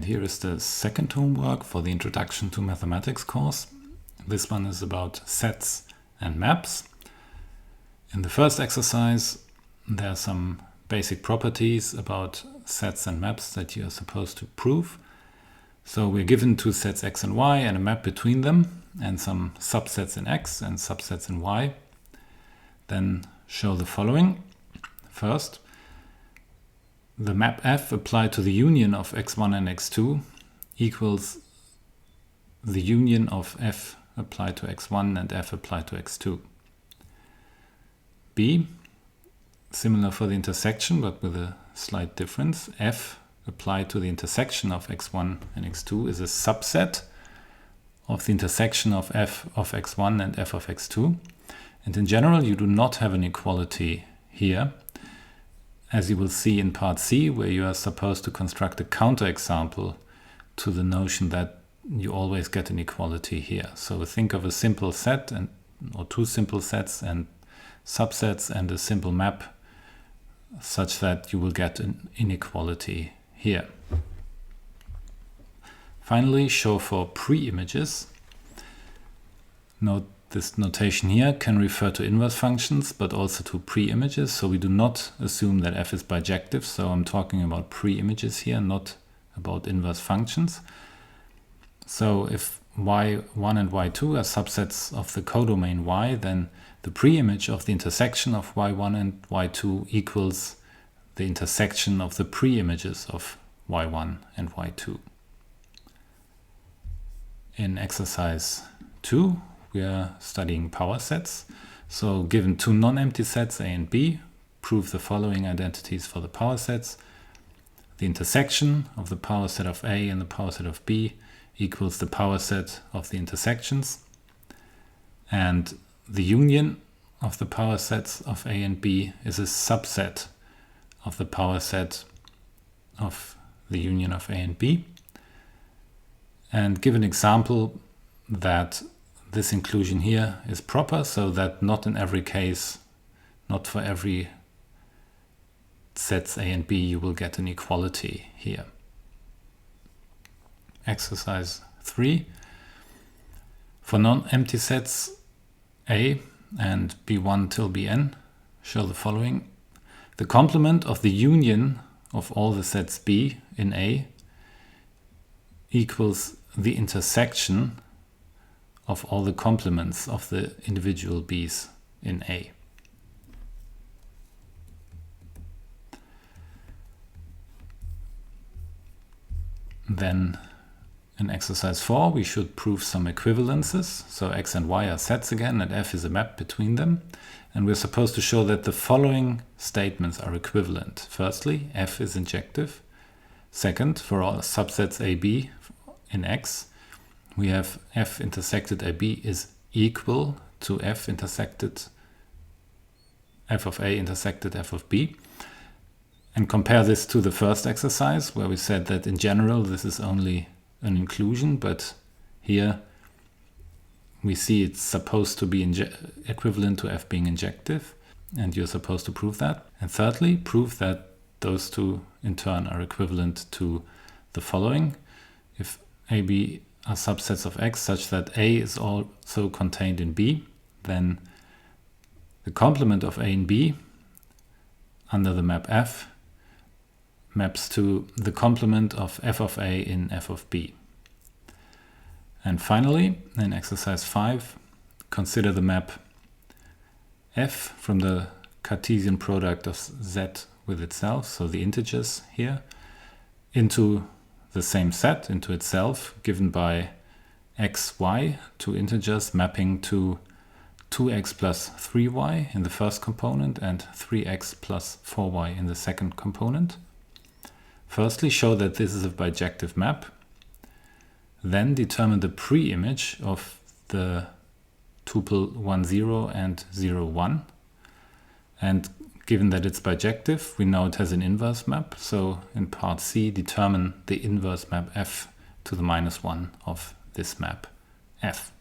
here is the second homework for the Introduction to Mathematics course. This one is about sets and maps. In the first exercise, there are some basic properties about sets and maps that you are supposed to prove. So we're given two sets x and y and a map between them, and some subsets in x and subsets in y. Then show the following. First, the map F applied to the union of x1 and x2 equals the union of F applied to x1 and F applied to x2. B, similar for the intersection but with a slight difference, F applied to the intersection of x1 and x2 is a subset of the intersection of F of x1 and F of x2. And in general, you do not have an equality here, as you will see in part C, where you are supposed to construct a counterexample to the notion that you always get an equality here. So think of a simple set or two simple sets and subsets and a simple map such that you will get an inequality here. Finally, show for pre-images. Note this notation here can refer to inverse functions, but also to pre-images. So we do not assume that F is bijective. So I'm talking about pre-images here, not about inverse functions. So if y1 and y2 are subsets of the codomain y, then the pre-image of the intersection of y1 and y2 equals the intersection of the pre-images of y1 and y2. In exercise 2, we are studying power sets. So given two non-empty sets A and B, prove the following identities for the power sets. The intersection of the power set of A and the power set of B equals the power set of the intersections. And the union of the power sets of A and B is a subset of the power set of the union of A and B. And give an example that this inclusion here is proper, so that not in every case, not for every sets A and B, you will get an equality here. Exercise 3. For non-empty sets A and B1 till Bn, show the following. The complement of the union of all the sets B in A equals the intersection of all the complements of the individual B's in A. Then in exercise 4, we should prove some equivalences. So x and y are sets again, and F is a map between them. And we're supposed to show that the following statements are equivalent. Firstly, F is injective. Second, for all subsets AB in X, we have F intersected AB is equal to F intersected F of A intersected F of B. And compare this to the first exercise, where we said that in general this is only an inclusion, but here we see it's supposed to be equivalent to F being injective, and you're supposed to prove that. And thirdly, prove that those two in turn are equivalent to the following. If AB are subsets of X such that A is also contained in B, then the complement of A and B under the map F maps to the complement of F of A in F of B. And finally, in exercise 5, consider the map F from the Cartesian product of Z with itself, so the integers here, into the same set, into itself, given by x, y, two integers mapping to 2x plus 3y in the first component and 3x plus 4y in the second component. Firstly, show that this is a bijective map. Then determine the pre-image of the tuple 1, 0 and 0, 1. And given that it's bijective, we know it has an inverse map. So in part C, determine the inverse map F to the -1 of this map F.